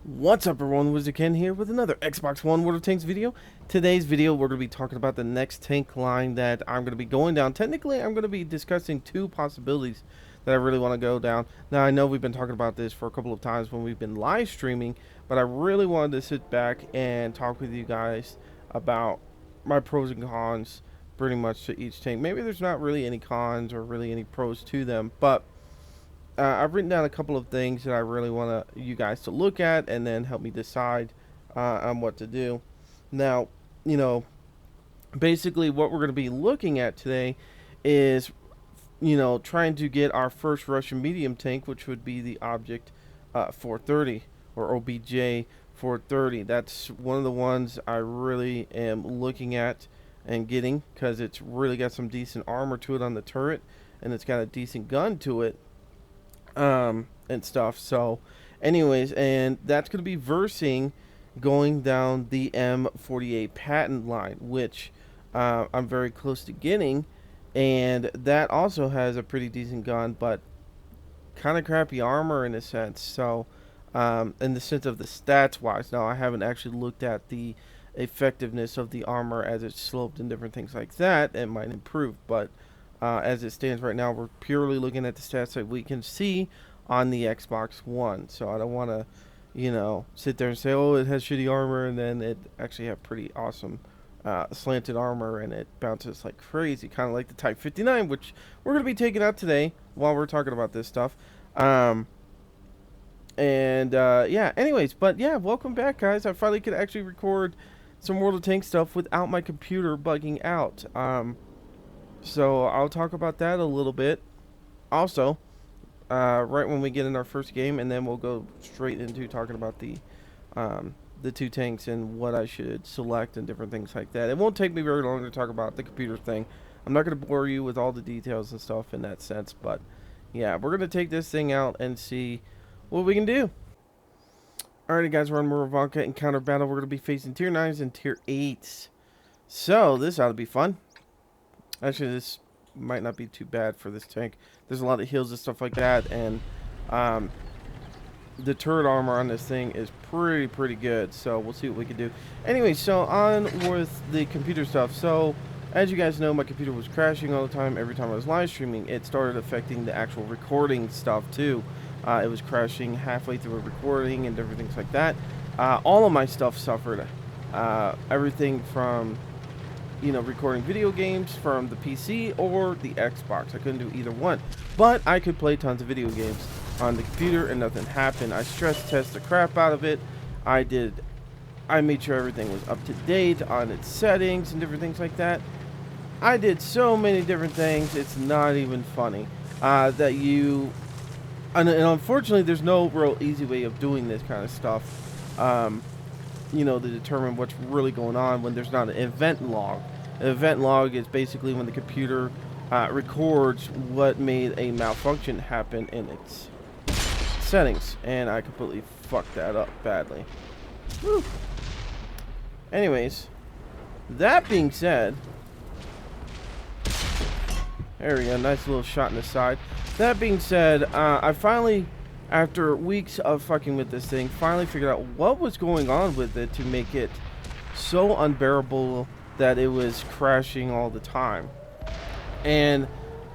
What's up everyone, WizardKen here with another Xbox One World of Tanks video. Today's video we're going to be talking about the next tank line that I'm going to be going down. Technically I'm going to be discussing two possibilities that I really want to go down. Now I know we've been talking about this for a couple of times when we've been live streaming, but I really wanted to sit back and talk with you guys about my pros and cons pretty much to each tank. Maybe there's not really any cons or really any pros to them, but I've written down a couple of things that I really want you guys to look at and then help me decide on what to do. Now, basically what we're going to be looking at today is, trying to get our first Russian medium tank, which would be the Object 430 or OBJ 430. That's one of the ones I really am looking at and getting because it's really got some decent armor to it on the turret and it's got a decent gun to it. And stuff. So anyways, and that's going to be versing going down the M48 Patton line, which I'm very close to getting, and that also has a pretty decent gun but kind of crappy armor in a sense. So in the sense of the stats wise, now I haven't actually looked at the effectiveness of the armor as it's sloped and different things like that. It might improve, but as it stands right now, we're purely looking at the stats that we can see on the Xbox One. So I don't want to, sit there and say, oh, it has shitty armor, and then it actually have pretty awesome slanted armor, and it bounces like crazy, kind of like the Type 59, which we're going to be taking out today while we're talking about this stuff. Yeah, anyways, but yeah, welcome back, guys. I finally could actually record some World of Tanks stuff without my computer bugging out. So I'll talk about that a little bit also right when we get in our first game, and then we'll go straight into talking about the two tanks and what I should select and different things like that. It won't take me very long to talk about the computer thing. I'm not going to bore you with all the details and stuff in that sense, but yeah, we're going to take this thing out and see what we can do. Alrighty guys, we're on Muravanka Encounter Battle. We're going to be facing Tier 9s and Tier 8s. So this ought to be fun. Actually, this might not be too bad for this tank. There's a lot of heals and stuff like that, and the turret armor on this thing is pretty good. So we'll see what we can do. Anyway, so on with the computer stuff. So as you guys know, my computer was crashing all the time. Every time I was live streaming, it started affecting the actual recording stuff too. It was crashing halfway through a recording and different things like that. All of my stuff suffered. Everything from recording video games from the PC or the Xbox. I couldn't do either one, but I could play tons of video games on the computer and nothing happened. I stress test the crap out of it. I made sure everything was up to date on its settings and different things like that. I did so many different things, it's not even funny. And unfortunately there's no real easy way of doing this kind of stuff, to determine what's really going on when there's not an event log. An event log is basically when the computer records what made a malfunction happen in its settings, and I completely fucked that up badly. Whew. Anyways, that being said, there we go, nice little shot in the side. That being said, I finally, after weeks of fucking with this thing, finally figured out what was going on with it to make it so unbearable that it was crashing all the time. And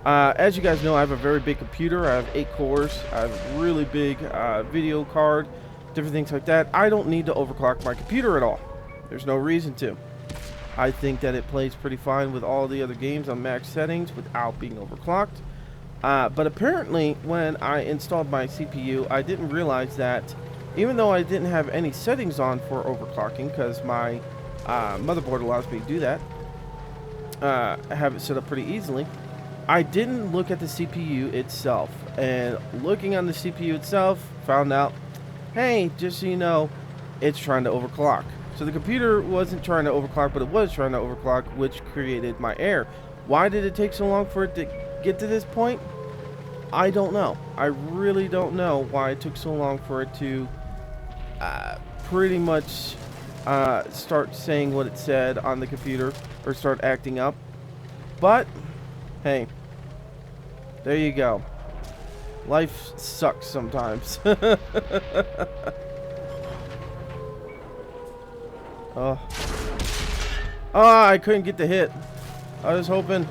as you guys know, I have a very big computer. I have 8 cores. I have a really big video card, different things like that. I don't need to overclock my computer at all. There's no reason to. I think that it plays pretty fine with all the other games on max settings without being overclocked. But apparently when I installed my CPU, I didn't realize that even though I didn't have any settings on for overclocking, because my motherboard allows me to do that, I have it set up pretty easily, I didn't look at the CPU itself. And looking on the CPU itself, found out, hey, just so you know, it's trying to overclock. So the computer wasn't trying to overclock, but it was trying to overclock, which created my error. Why did it take so long for it to get to this point? I don't know. I really don't know why it took so long for it to pretty much start saying what it said on the computer or start acting up. But hey, there you go. Life sucks sometimes. Oh. Oh, I couldn't get the hit. I was hoping.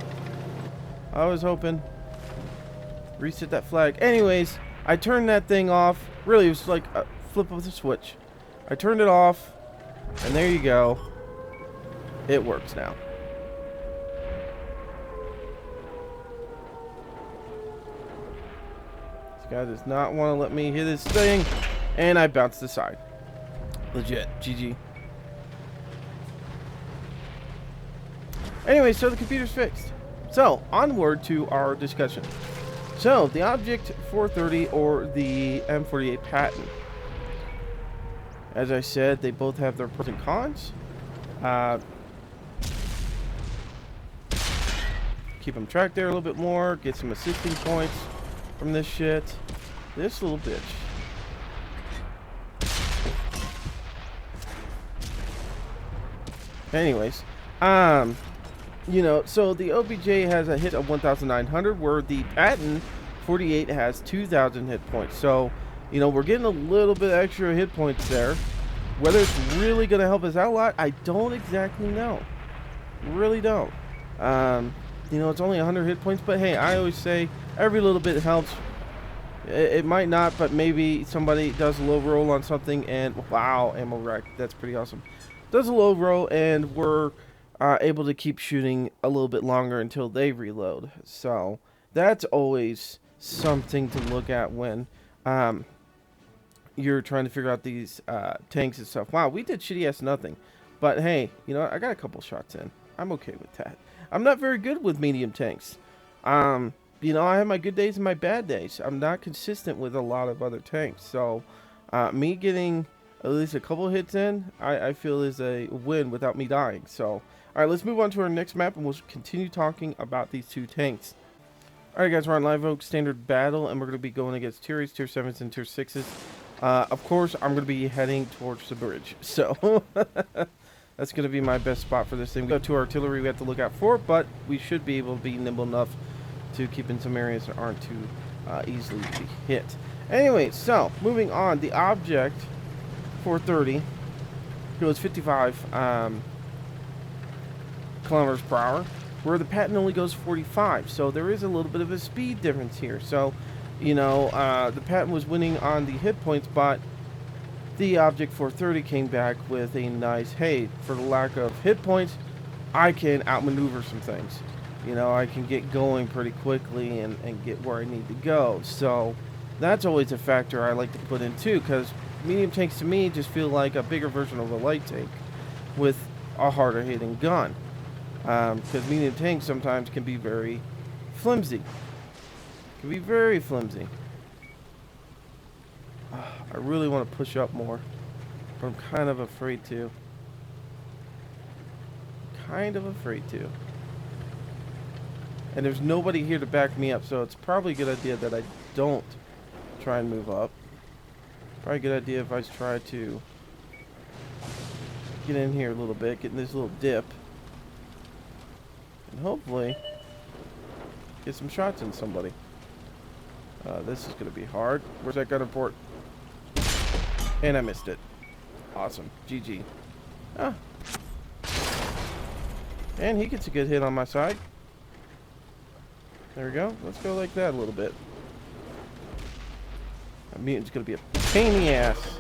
Reset that flag. Anyways, I turned that thing off. Really, it was like a flip of the switch. I turned it off, and there you go. It works now. This guy does not want to let me hit this thing, and I bounced aside. Legit. GG. Anyway, so the computer's fixed. So, onward to our discussion. So, the Object 430 or the M48 Patton. As I said, they both have their pros and cons. Keep them tracked there a little bit more. Get some assisting points from this shit. This little bitch. Anyways, you know, so the OBJ has a hit of 1,900, where the Patton 48 has 2,000 hit points. So, you know, we're getting a little bit extra hit points there. Whether it's really going to help us out a lot, I don't exactly know. Really don't. You know, it's only 100 hit points, but hey, I always say every little bit helps. It might not, but maybe somebody does a low roll on something and, wow, ammo rack. That's pretty awesome. Does a low roll and we're able to keep shooting a little bit longer until they reload. So that's always something to look at when you're trying to figure out these tanks and stuff. Wow, we did shitty ass nothing. But hey, you know what? I got a couple shots in. I'm okay with that. I'm not very good with medium tanks. You know, I have my good days and my bad days. I'm not consistent with a lot of other tanks. So me getting at least a couple hits in, I feel is a win without me dying. So, alright, let's move on to our next map and we'll continue talking about these two tanks. Alright guys, we're on Live Oak Standard Battle and we're going to be going against Tier 8s, Tier 7s, and Tier 6s. Of course, I'm going to be heading towards the bridge. So, that's going to be my best spot for this thing. We got 2 artillery we have to look out for, but we should be able to be nimble enough to keep in some areas that aren't too easily to be hit. Anyway, so, moving on. The Object 430 goes 55 kilometers per hour, where the Patton only goes 45. So there is a little bit of a speed difference here. So, you know, the Patton was winning on the hit points, but the Object 430 came back with a nice, hey, for the lack of hit points, I can outmaneuver some things. You know, I can get going pretty quickly and get where I need to go. So that's always a factor I like to put in too, because medium tanks to me just feel like a bigger version of a light tank with a harder hitting gun. Because medium tanks sometimes can be very flimsy. Can be very flimsy. I really want to push up more, but I'm kind of afraid to. And there's nobody here to back me up, so it's probably a good idea that I don't try and move up. Probably a good idea if I try to get in here a little bit, get in this little dip, and hopefully get some shots in somebody. This is going to be hard. Where's that gunner port? And I missed it. Awesome. GG. Ah. And he gets a good hit on my side. There we go. Let's go like that a little bit. That mutant's going to be a pain in the ass.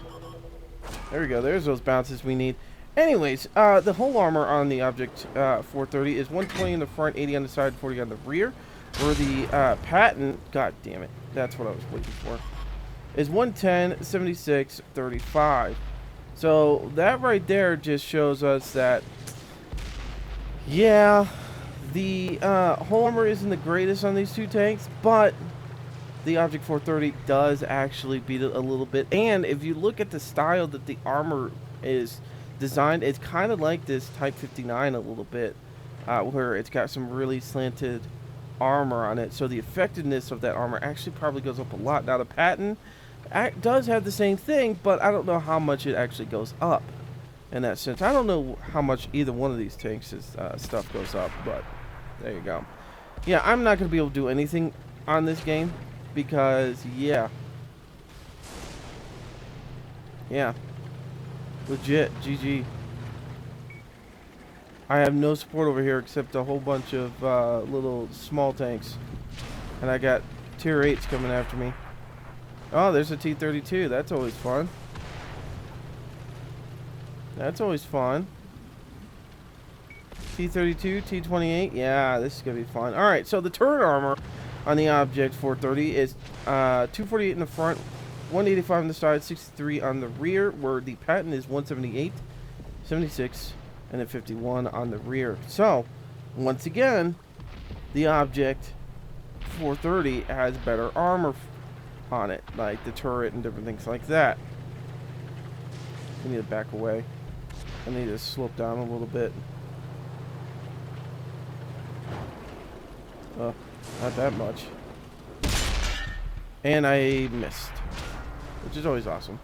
There we go. There's those bounces we need. Anyways, the whole armor on the Object 430 is 120 in the front, 80 on the side, 40 on the rear. Where the Patton, god damn it, that's what I was waiting for, is 110, 76, 35. So that right there just shows us that, yeah, the whole armor isn't the greatest on these two tanks, but the Object 430 does actually beat it a little bit. And if you look at the style that the armor is designed, it's kind of like this Type 59 a little bit, where it's got some really slanted armor on it, so the effectiveness of that armor actually probably goes up a lot. Now the Patton does have the same thing, but I don't know how much it actually goes up in that sense. I don't know how much either one of these tanks' stuff goes up, but there you go. Yeah, I'm not going to be able to do anything on this game because, yeah, legit, GG. I have no support over here except a whole bunch of little small tanks. And I got tier 8s coming after me. Oh, there's a T-32. That's always fun. That's always fun. T-32, T-28. Yeah, this is going to be fun. Alright, so the turret armor on the Object 430 is 248 in the front, 185 on the side, 63 on the rear, where the Patton is 178, 76, and then 51 on the rear. So, once again, the Object 430 has better armor on it, like the turret and different things like that. I need to back away. I need to slope down a little bit. Oh, not that much. And I missed, which is always awesome.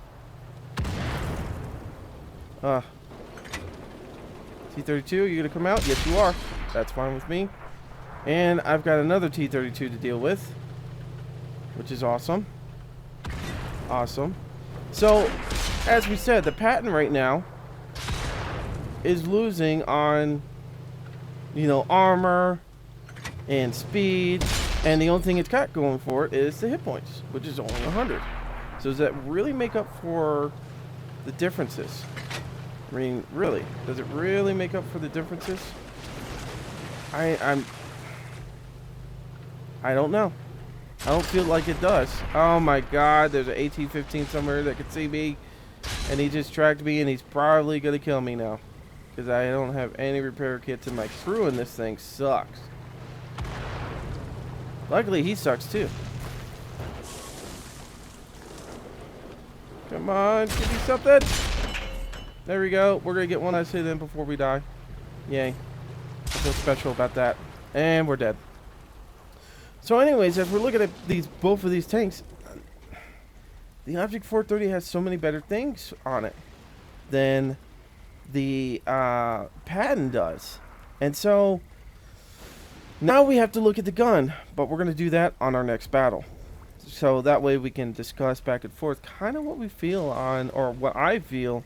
T-32, you gonna come out? Yes, you are. That's fine with me. And I've got another T-32 to deal with, which is awesome. Awesome. So, as we said, the Patton right now is losing on, you know, armor and speed, and the only thing it's got going for it is the hit points, which is only 100. So does that really make up for the differences? I mean, really, does it really make up for the differences? I don't know. I don't feel like it does. Oh my god, there's an AT-15 somewhere that could see me, and he just tracked me, and he's probably gonna kill me now, because I don't have any repair kits, and my crew in this thing sucks. Luckily, he sucks too. Come on, give me something. There we go. We're gonna get one last hit in before we die. Yay. I feel special about that. And we're dead. So anyways, as we're looking at both of these tanks, the Object 430 has so many better things on it than the Patton does. And so now we have to look at the gun, but we're going to do that on our next battle. So that way we can discuss back and forth kind of what we feel on, or what I feel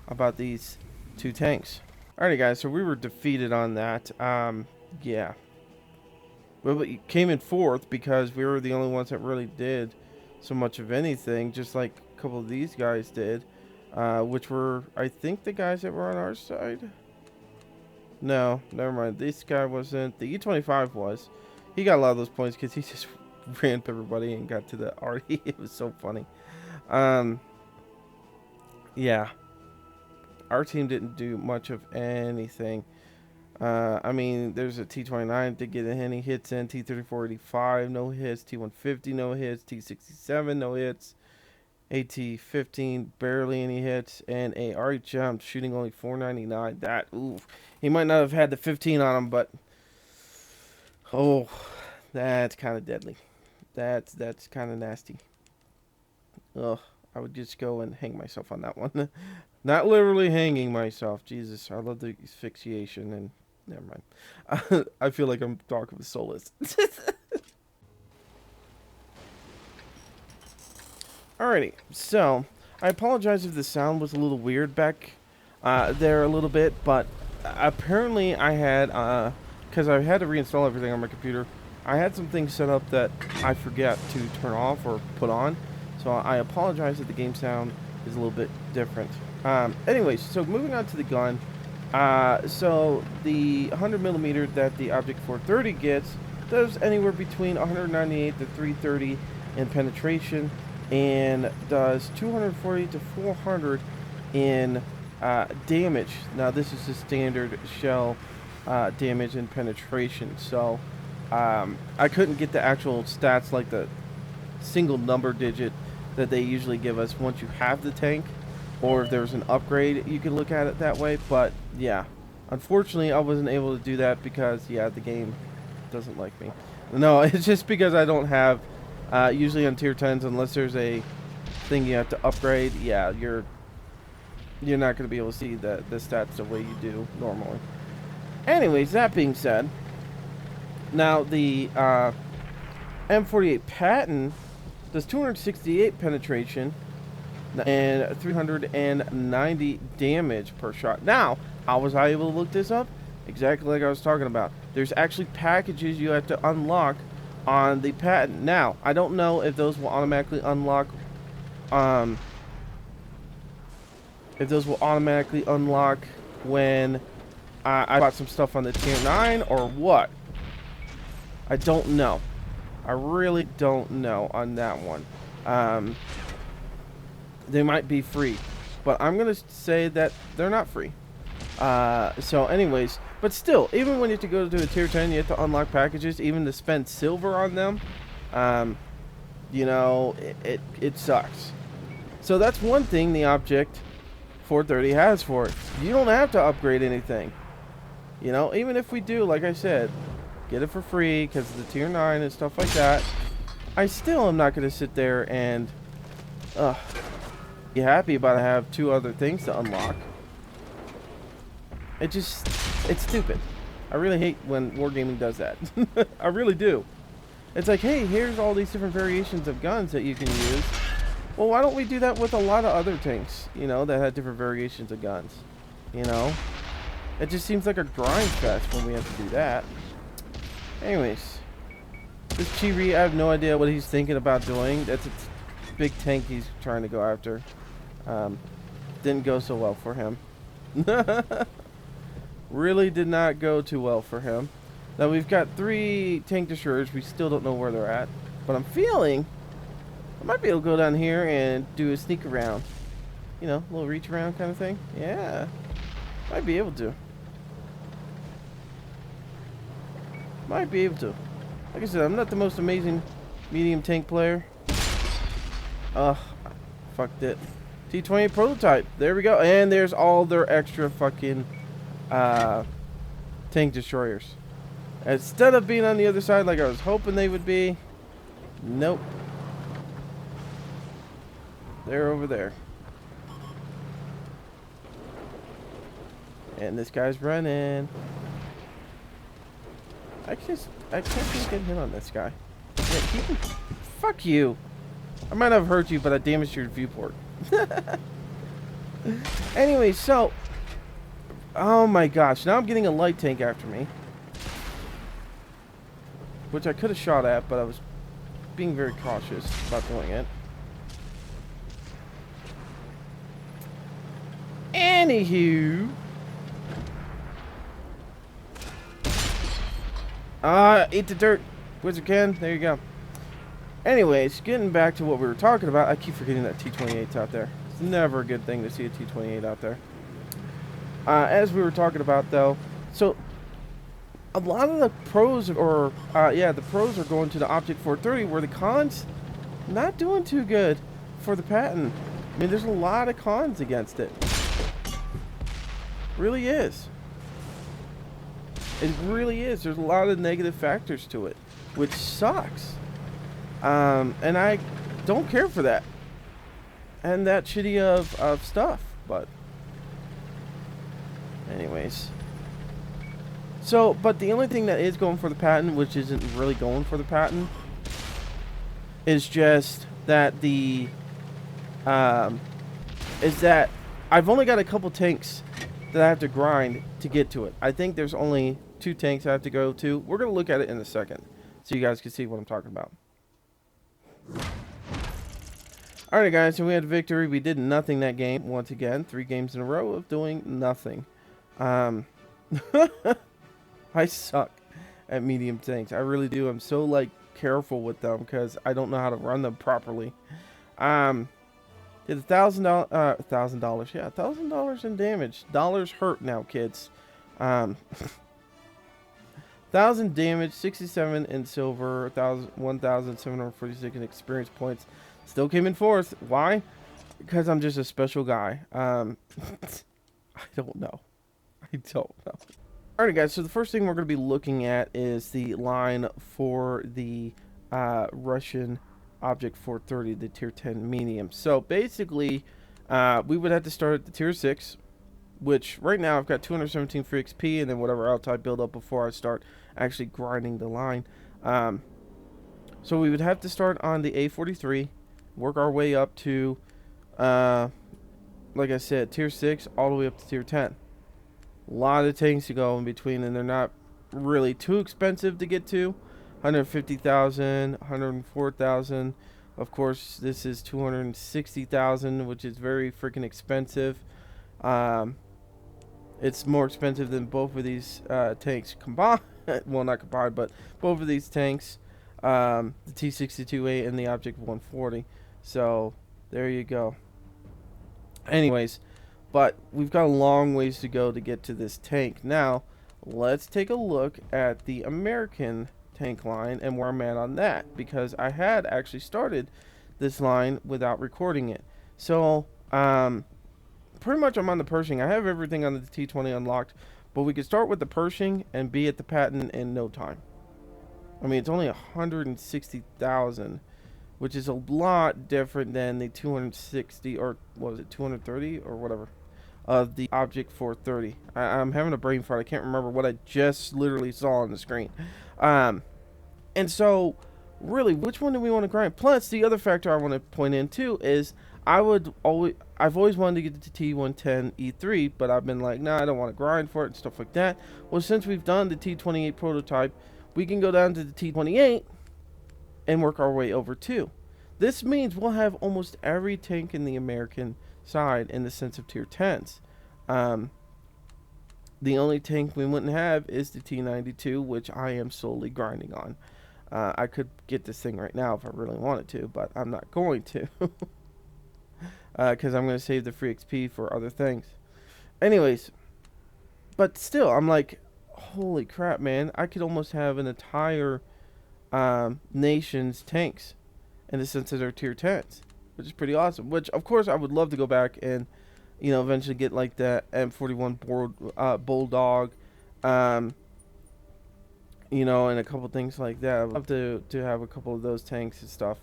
about these two tanks. Alrighty guys, so we were defeated on that. Yeah. Well, we came in 4th because we were the only ones that really did so much of anything, just like a couple of these guys did, which were, I think, the guys that were on our side. No, never mind. This guy wasn't. The E-25 was. He got a lot of those points because he just ran up everybody and got to the arty. It was so funny. Yeah. Our team didn't do much of anything. I mean, there's a T-29 to get any hits in. T-34-85, no hits. T-150, no hits. T-67, no hits. AT-15, barely any hits. And a already jumped, shooting only 499. That, ooh. He might not have had the 15 on him, but... oh, that's kind of deadly. That's kind of nasty. Ugh, I would just go and hang myself on that one. Not literally hanging myself. Jesus, I love the asphyxiation and... never mind. I feel like I'm talking with Solus. Alrighty, so I apologize if the sound was a little weird back there a little bit, but apparently I had, because I had to reinstall everything on my computer, I had some things set up that I forget to turn off or put on, so I apologize that the game sound is a little bit different. Anyways, so moving on to the gun. So the 100mm that the Object 430 gets does anywhere between 198 to 330 in penetration, and does 240 to 400 in damage. Now this is the standard shell damage and penetration, so I couldn't get the actual stats like the single number digit that they usually give us once you have the tank, or if there's an upgrade you can look at it that way. But yeah, unfortunately I wasn't able to do that because, yeah, the game doesn't like me. No, it's just because I don't have usually on tier 10s, unless there's a thing you have to upgrade, yeah, you're not going to be able to see the stats the way you do normally. Anyways, that being said, now the M48 Patton does 268 penetration and 390 damage per shot. Now, how was I able to look this up? Exactly like I was talking about. There's actually packages you have to unlock on the Patton. Now, I don't know if those will automatically unlock, um, when I bought some stuff on the tier 9 or what. I don't know. I really don't know on that one. They might be free, but I'm going to say that they're not free. So anyways, but still, even when you have to go to a tier 10, you have to unlock packages, even to spend silver on them. You know, it sucks. So that's one thing the Object 430 has for it. You don't have to upgrade anything. You know, even if we do, like I said, get it for free because of the tier 9 and stuff like that, I still am not going to sit there and be happy about to have 2 other things to unlock. It's stupid. I really hate when Wargaming does that. I really do. It's like, hey, here's all these different variations of guns that you can use. Well, why don't we do that with a lot of other tanks, you know, that had different variations of guns? You know? It just seems like a grind fest when we have to do that. Anyways. This Chiri, I have no idea what he's thinking about doing. That's a big tank he's trying to go after. Didn't go so well for him. Really did not go too well for him. Now we've got 3 tank destroyers. We still don't know where they're at. But I'm feeling I might be able to go down here and do a sneak around. You know, a little reach around kind of thing. Yeah. Might be able to. Might be able to. Like I said, I'm not the most amazing medium tank player. Ugh. Fucked it. T-28 prototype. There we go. And there's all their extra fucking tank destroyers. Instead of being on the other side like I was hoping they would be, nope. They're over there. And this guy's running. I can't get hit on this guy. Yeah, keep him. Fuck you. I might have hurt you, but I damaged your viewport. Anyway, so oh my gosh, now I'm getting a light tank after me, which I could have shot at, but I was being very cautious about doing it. Anywho, eat the dirt, WizardKen. There you go. Anyways, getting back to what we were talking about, I keep forgetting that T-28's out there. It's never a good thing to see a T-28 out there. As we were talking about, though, so a lot of the pros, or the pros are going to the Object 430, where the cons not doing too good for the Patton. I mean, there's a lot of cons against it. Really is. It really is. There's a lot of negative factors to it, which sucks. And I don't care for that. And that shitty of stuff, but anyways. So, but the only thing that is going for the Patton, which isn't really going for the Patton, is just that is that I've only got a couple tanks that I have to grind to get to it. I think there's only 2 tanks I have to go to. We're going to look at it in a second so you guys can see what I'm talking about. Alright guys, so we had a victory. We did nothing that game once again. 3 games in a row of doing nothing. I suck at medium tanks. I really do. I'm so like careful with them because I don't know how to run them properly. It's $1,000. Yeah, $1,000 in damage. Dollars hurt now, kids. 1,000 damage, 67 in silver, 1,746 in experience points. Still came in 4th. Why? Because I'm just a special guy. I don't know. I don't know. Alright guys, so the first thing we're going to be looking at is the line for the Russian Object 430, the tier 10 medium. So basically, we would have to start at the tier 6, which right now I've got 217 free XP, and then whatever else I build up before I start actually grinding the line. So we would have to start on the A43, work our way up to, like I said, tier 6, all the way up to tier 10. A lot of tanks to go in between, and they're not really too expensive to get to. 150,000, 104,000. Of course, this is 260,000, which is very freaking expensive. It's more expensive than both of these tanks combined. Well, not combined, but both of these tanks, the T62A and the Object 140. So there you go. Anyways, but we've got a long ways to go to get to this tank. Now, let's take a look at the American tank line and where I'm at on that, because I had actually started this line without recording it. So, pretty much I'm on the Pershing. I have everything on the T20 unlocked, but we could start with the Pershing and be at the Patton in no time. I mean, it's only 160,000, which is a lot different than the 260, or what was it, 230 or whatever, of the Object 430. I'm having a brain fart. I can't remember what I just literally saw on the screen. And so, really, which one do we want to grind? Plus, the other factor I want to point in too is I've always wanted to get the T110 E3, but I've been like, nah, I don't want to grind for it and stuff like that. Well, since we've done the T28 prototype, we can go down to the T28 and work our way over too. This means we'll have almost every tank in the American side in the sense of tier 10s. The only tank we wouldn't have is the T92, which I am solely grinding on. I could get this thing right now if I really wanted to, but I'm not going to. Because I'm going to save the free XP for other things. Anyways, but still, I'm like, holy crap, man. I could almost have an entire nation's tanks in the sense that they're tier 10s, which is pretty awesome. Which, of course, I would love to go back and, you know, eventually get like that M41 Bulldog, you know, and a couple things like that. I'd love to have a couple of those tanks and stuff,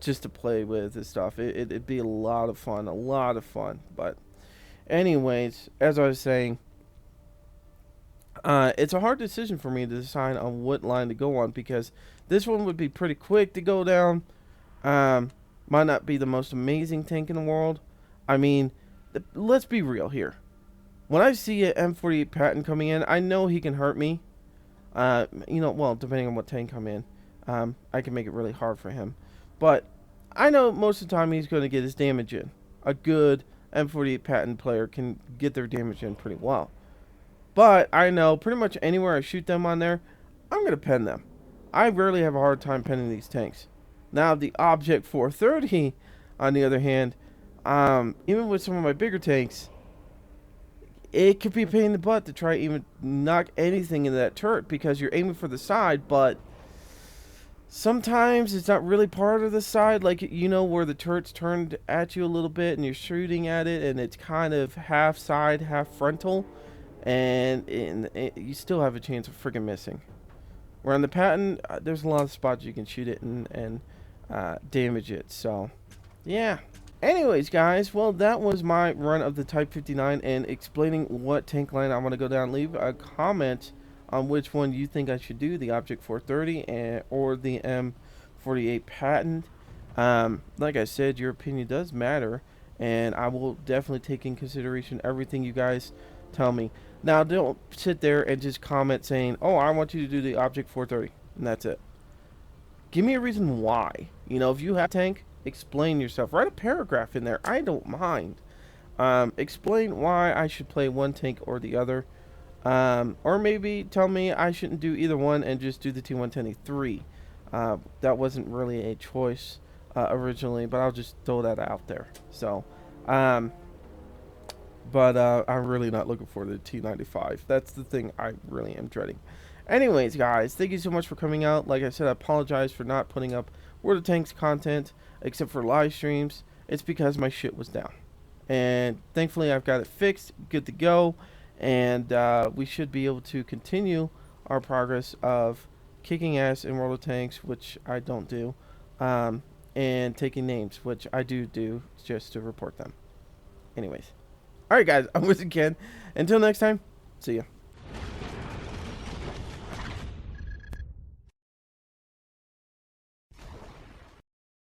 just to play with and stuff. It'd be a lot of fun, But anyways, as I was saying, it's a hard decision for me to decide on what line to go on, because this one would be pretty quick to go down. Might not be the most amazing tank in the world. I mean, let's be real here. When I see an M48 Patton coming in, I know he can hurt me. You know, well, depending on what tank I'm in, I can make it really hard for him. But I know most of the time he's going to get his damage in. A good M48 Patton player can get their damage in pretty well. But I know pretty much anywhere I shoot them on there, I'm going to pen them. I rarely have a hard time penning these tanks. Now, the Object 430, on the other hand, even with some of my bigger tanks, it could be a pain in the butt to try even knock anything into that turret, because you're aiming for the side, but sometimes it's not really part of the side, like, you know, where the turret's turned at you a little bit and you're shooting at it and it's kind of half side, half frontal, and you still have a chance of friggin' missing. Where on the Patton, there's a lot of spots you can shoot it and damage it, so yeah. Anyways, guys, well, that was my run of the Type 59 and explaining what tank line I want to go down. Leave a comment on which one you think I should do, the Object 430 or the M48 Patton. Like I said, your opinion does matter, and I will definitely take in consideration everything you guys tell me. Now, don't sit there and just comment saying, oh, I want you to do the Object 430, and that's it. Give me a reason why. You know, if you have a tank, explain yourself. Write a paragraph in there. I don't mind. Explain why I should play one tank or the other. Or maybe tell me I shouldn't do either one and just do the T110E3. That wasn't really a choice originally, but I'll just throw that out there. So, I'm really not looking forward to the T95. That's the thing I really am dreading. Anyways, guys, thank you so much for coming out. Like I said, I apologize for not putting up World of Tanks content, except for live streams. It's because my shit was down. And thankfully, I've got it fixed, good to go. And we should be able to continue our progress of kicking ass in World of Tanks, which I don't do, and taking names, which I do just to report them. Anyways. Alright, guys, I'm WizardKen. Until next time, see ya.